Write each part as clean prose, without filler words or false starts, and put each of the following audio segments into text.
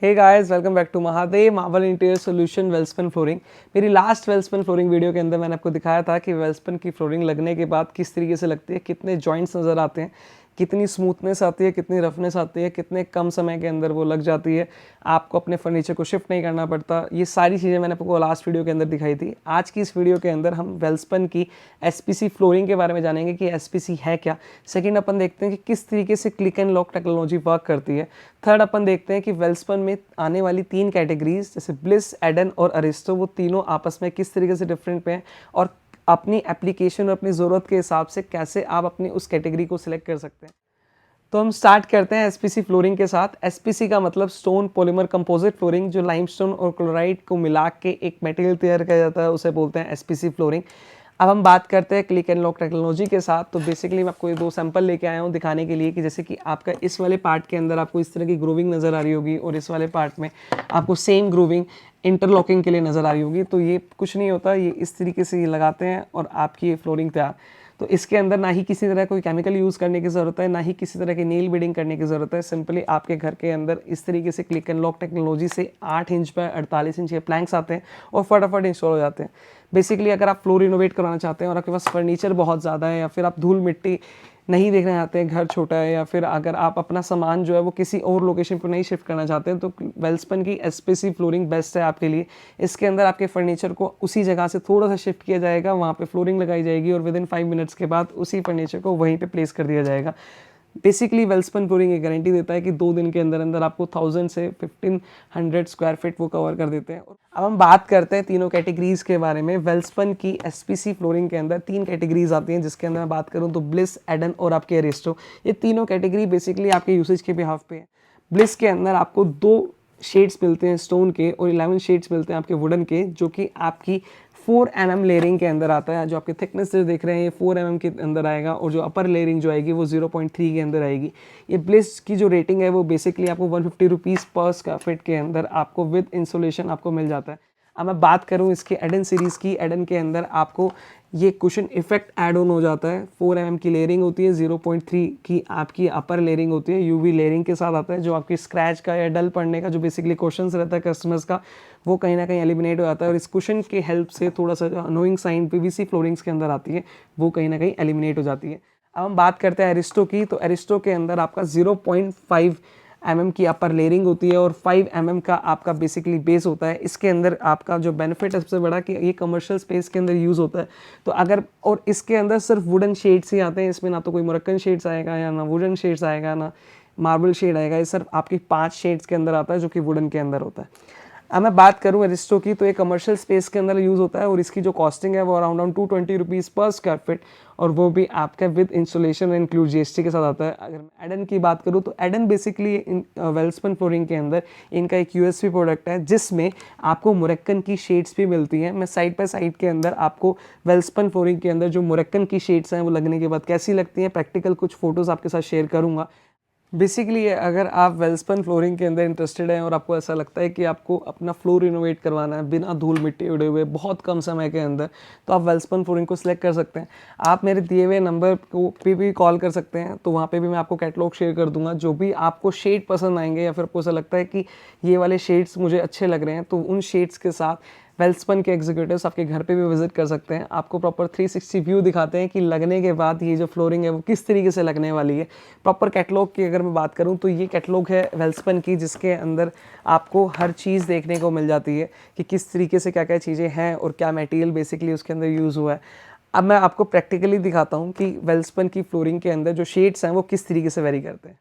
Hey guys, welcome back to Mahadev marble interior solution Welspun flooring. मेरी last Welspun flooring video के अंदर मैंने आपको दिखाया था कि वेल्सपन की फ्लोरिंग लगने के बाद किस तरीके से लगती है, कितने जॉइंट्स नज़र आते हैं, कितनी स्मूथनेस आती है, कितनी रफनेस आती है, कितने कम समय के अंदर वो लग जाती है, आपको अपने फर्नीचर को शिफ्ट नहीं करना पड़ता। ये सारी चीज़ें मैंने आपको लास्ट वीडियो के अंदर दिखाई थी। आज की इस वीडियो के अंदर हम वेल्सपन की एसपीसी फ्लोरिंग के बारे में जानेंगे कि एसपीसी है क्या। सेकंड अपन देखते हैं कि किस तरीके से click and lock technology work करती है। थर्ड अपन देखते हैं कि वेल्सपन में आने वाली 3 कैटेगरीज जैसे ब्लिस, एडन और अरिस्टो, वो तीनों आपस में किस तरीके से डिफरेंट पे हैं और अपनी एप्लीकेशन और अपनी ज़रूरत के हिसाब से कैसे आप अपनी उस कैटेगरी को सिलेक्ट कर सकते हैं। तो हम स्टार्ट करते हैं एसपीसी फ्लोरिंग के साथ। एसपीसी का मतलब स्टोन पॉलीमर कंपोजिट फ्लोरिंग, जो लाइमस्टोन और क्लोराइड को मिला के एक मटेरियल तैयार किया जाता है, उसे बोलते हैं एसपीसी फ्लोरिंग। अब हम बात करते हैं क्लिक एंड लॉक टेक्नोलॉजी के साथ। तो बेसिकली मैं आपको ये 2 सैंपल लेके आया हूँ दिखाने के लिए कि जैसे कि आपका इस वाले पार्ट के अंदर आपको इस तरह की ग्रूविंग नज़र आ रही होगी और इस वाले पार्ट में आपको सेम ग्रूविंग इंटरलॉकिंग के लिए नज़र आ रही होगी। तो ये कुछ नहीं होता, ये इस तरीके से ये लगाते हैं और आपकी ये फ्लोरिंग तैयार। तो इसके अंदर ना ही किसी तरह कोई केमिकल यूज़ करने की ज़रूरत है, ना ही किसी तरह की नील बीडिंग करने की ज़रूरत है। सिंपली आपके घर के अंदर इस तरीके से क्लिक एंड लॉक टेक्नोलॉजी से 8 इंच पर 48 इंच के प्लैंक्स आते हैं और फटाफट इंस्टॉल हो जाते हैं। बेसिकली अगर आप फ्लोर रिनोवेट करवाना चाहते हैं और आपके पास फर्नीचर बहुत ज़्यादा है, या फिर आप धूल मिट्टी नहीं देखना चाहते हैं, घर छोटा है, या फिर अगर आप अपना सामान जो है वो किसी और लोकेशन पर नहीं शिफ्ट करना चाहते हैं, तो वेल्सपन की एसपीसी फ्लोरिंग बेस्ट है आपके लिए। इसके अंदर आपके फर्नीचर को उसी जगह से थोड़ा सा शिफ्ट किया जाएगा, वहाँ पे फ्लोरिंग लगाई जाएगी और विदिन 5 मिनट्स के बाद उसी फर्नीचर को वहीं पे प्लेस कर दिया जाएगा। बेसिकली वेल्सपन फ्लोरिंग ये गारंटी देता है कि 2 दिन के अंदर अंदर आपको 1000 से 1500 स्क्वायर फीट वो कवर कर देते हैं। अब हम बात करते हैं तीनों कैटेगरीज के बारे में। वेल्सपन की एसपीसी फ्लोरिंग के अंदर 3 कैटेगरीज आती हैं, जिसके अंदर मैं बात करूं तो ब्लिस, एडन और आपके अरिस्टो। ये तीनों कैटेगरी बेसिकली आपके यूसेज के बिहाफ पे है। ब्लिस के अंदर आपको 2 शेड्स मिलते हैं स्टोन के और 11 शेड्स मिलते हैं आपके वुडन के, जो कि आपकी 4 mm लेयरिंग के अंदर आता है। जो आपके थिकनेस जो देख रहे हैं ये 4 mm के अंदर आएगा और जो अपर लेयरिंग जो आएगी वो 0.3 के अंदर आएगी। ये ब्लिस की जो रेटिंग है वो बेसिकली आपको 150 रुपीज़ पर स्क्वायर फीट के अंदर आपको विद इंसुलेशन आपको मिल जाता है। अब मैं बात करूं इसके एडन सीरीज़ की। एडन के अंदर आपको ये कुशन इफेक्ट ऐड ऑन हो जाता है। 4 mm की लेयरिंग होती है, 0.3 की आपकी अपर लेयरिंग होती है, यूवी लेयरिंग के साथ आता है, जो आपकी स्क्रैच का या डल पड़ने का जो बेसिकली क्वेश्चंस रहता है कस्टमर्स का, वो कहीं ना कहीं एलिमिनेट हो जाता है। और इस कुशन के हेल्प से थोड़ा सा जो अनोइंग साइन पीवीसी फ्लोरिंग्स के अंदर आती है वो कहीं ना कहीं एलिमिनेट हो जाती है। अब हम बात करते हैं एरिस्टो की। तो एरिस्टो के अंदर आपका 0.5 mm की अपर लेयरिंग होती है और 5 mm का आपका बेसिकली बेस होता है। इसके अंदर आपका जो बेनिफिट है सबसे बड़ा कि ये कमर्शियल स्पेस के अंदर यूज़ होता है। तो अगर और इसके अंदर सिर्फ वुडन शेड्स ही आते हैं, इसमें ना तो कोई मोरक्कन शेड्स आएगा, या ना वुडन शेड्स आएगा, ना मार्बल शेड आएगा। ये सिर्फ आपकी 5 शेड्स के अंदर आता है, जो कि वुडन के अंदर होता है। अब मैं बात करूं अरिस्टो की, तो ये कमर्शियल स्पेस के अंदर यूज़ होता है और इसकी जो कॉस्टिंग है वो अराउंड 220 रुपीज़ पर स्क्वायर फीट, और वो भी आपका विद इंस्टॉलेशन इंक्लूड जीएसटी के साथ आता है। अगर मैं एडन की बात करूं तो एडन बेसिकली वेल्सपन फ्लोरिंग के अंदर इनका एक यूएसपी प्रोडक्ट है, जिसमें आपको मोरक्कन की शेड्स भी मिलती हैं। मैं साइड बाय साइड के अंदर आपको वेल्सपन फ्लोरिंग के अंदर जो मोरक्कन की शेड्स हैं वो लगने के बाद कैसी लगती हैं प्रैक्टिकल कुछ फोटोज़ आपके साथ शेयर करूँगा। बेसिकली अगर आप वेल्सपन फ्लोरिंग के अंदर इंटरेस्टेड हैं और आपको ऐसा लगता है कि आपको अपना फ्लोर रिनोवेट करवाना है बिना धूल मिट्टी उड़े हुए बहुत कम समय के अंदर, तो आप वेल्सपन फ्लोरिंग को सिलेक्ट कर सकते हैं। आप मेरे दिए हुए नंबर को पे भी कॉल कर सकते हैं, तो वहाँ पे भी मैं आपको कैटलॉग शेयर कर दूंगा। जो भी आपको शेड पसंद आएंगे या फिर आपको ऐसा लगता है कि ये वाले शेड्स मुझे अच्छे लग रहे हैं, तो उन शेड्स के साथ वेल्सपन के एग्जीक्यूटिव्स आपके घर पे भी विजिट कर सकते हैं। आपको प्रॉपर 360 व्यू दिखाते हैं कि लगने के बाद ये जो फ्लोरिंग है वो किस तरीके से लगने वाली है। प्रॉपर कैटलॉग की अगर मैं बात करूं तो ये कैटलॉग है वेल्सपन की, जिसके अंदर आपको हर चीज़ देखने को मिल जाती है कि किस तरीके से क्या क्या चीज़ें हैं और क्या मटेरियल बेसिकली उसके अंदर यूज़ हुआ है। अब मैं आपको प्रैक्टिकली दिखाता हूँ कि वेल्सपन की फ्लोरिंग के अंदर जो शेड्स हैं वो किस तरीके से वेरी करते हैं।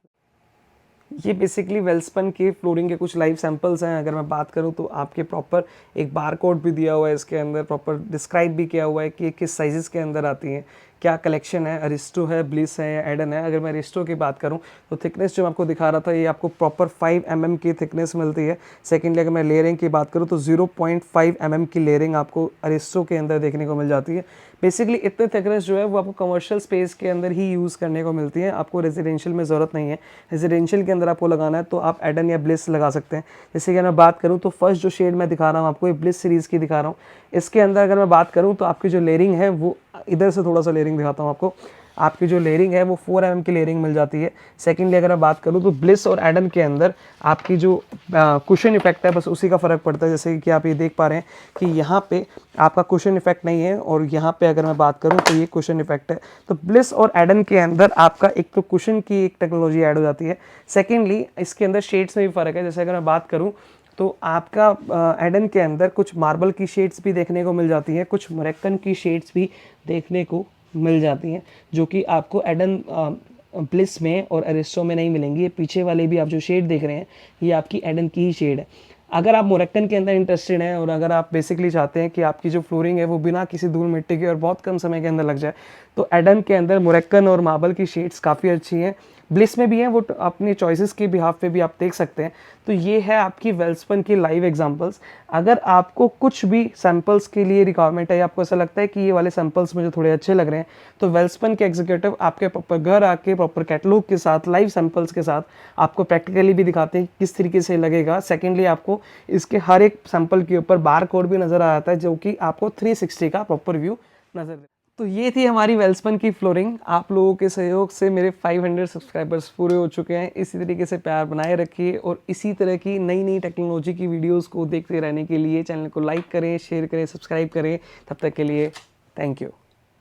ये बेसिकली वेल्सपन के फ्लोरिंग के कुछ लाइव सैंपल्स हैं। अगर मैं बात करूं तो आपके प्रॉपर एक बार कोड भी दिया हुआ है, इसके अंदर प्रॉपर डिस्क्राइब भी किया हुआ है कि किस साइजेस के अंदर आती हैं, क्या कलेक्शन है, अरिस्टो है, ब्लिस है या एडन है। अगर मैं अरिस्टो की बात करूं तो थिकनेस जो मैं आपको दिखा रहा था ये आपको प्रॉपर 5 mm की थिकनेस मिलती है। सेकेंडली अगर मैं लेयरिंग की बात करूं तो 0.5 mm की लेयरिंग आपको अरिस्टो के अंदर देखने को मिल जाती है। बेसिकली इतने थिकनेस जो है वो आपको कमर्शियल स्पेस के अंदर ही यूज़ करने को मिलती है, आपको रेजिडेंशियल में ज़रूरत नहीं है। रेजिडेंशियल के अंदर आपको लगाना है तो आप एडन या ब्लिस लगा सकते हैं। जैसे कि अगर मैं बात करूं तो फर्स्ट जो शेड मैं दिखा रहा हूं आपको ये ब्लिस सीरीज़ की दिखा रहा हूं। इसके अंदर अगर मैं बात करूं तो आपकी जो लेयरिंग है वो इधर से थोड़ा सा लेयरिंग दिखाता हूं आपको। आपकी जो लेयरिंग है वो 4 mm की लेयरिंग मिल जाती है। सेकेंडली अगर मैं बात करूँ तो ब्लिस और एडन के अंदर आपकी जो कुशन इफेक्ट है, बस उसी का फ़र्क पड़ता है। जैसे कि आप ये देख पा रहे हैं कि यहाँ पे आपका कुशन इफेक्ट नहीं है, और यहाँ पे अगर मैं बात करूँ तो ये कुशन इफेक्ट है। तो ब्लिस और एडन के अंदर आपका एक तो कुशन की एक टेक्नोलॉजी ऐड हो जाती है, सेकेंडली इसके अंदर शेड्स में भी फ़र्क है। जैसे अगर मैं बात करूँ तो आपका एडन के अंदर कुछ मार्बल की शेड्स भी देखने को मिल जाती हैं, कुछ मोरक्कन की शेड्स भी देखने को मिल जाती हैं, जो कि आपको एडन ब्लिस में और अरिस्टो में नहीं मिलेंगी। ये पीछे वाले भी आप जो शेड देख रहे हैं ये आपकी एडन की ही शेड है। अगर आप मोरक्कन के अंदर इंटरेस्टेड हैं और अगर आप बेसिकली चाहते हैं कि आपकी जो फ्लोरिंग है वो बिना किसी धूल मिट्टी के और बहुत कम समय के अंदर लग जाए, तो एडन के अंदर मोरक्कन और मार्बल की शेड्स काफ़ी अच्छी हैं। ब्लिस में भी हैं, वो अपनी चॉइसेस के बिहाफ पे भी आप देख सकते हैं। तो ये है आपकी वेल्सपन की लाइव एग्जांपल्स। अगर आपको कुछ भी सैंपल्स के लिए रिक्वायरमेंट है या आपको ऐसा लगता है कि ये वाले सैंपल्स मुझे थोड़े अच्छे लग रहे हैं, तो वेल्सपन के एग्जीक्यूटिव आपके प्रॉपर घर आके प्रॉपर कैटलॉग के साथ लाइव सैंपल्स के साथ आपको प्रैक्टिकली भी दिखाते हैं किस तरीके से लगेगा। सेकेंडली आपको इसके हर एक सैंपल के ऊपर बार कोड भी नज़र आ जाता है, जो कि आपको 360 का प्रॉपर व्यू नज़र दे। तो ये थी हमारी वेल्सपन की फ्लोरिंग। आप लोगों के सहयोग से मेरे 500 सब्सक्राइबर्स पूरे हो चुके हैं। इसी तरीके से प्यार बनाए रखिए और इसी तरह की नई नई टेक्नोलॉजी की वीडियोस को देखते रहने के लिए चैनल को लाइक करें, शेयर करें, सब्सक्राइब करें। तब तक के लिए थैंक यू।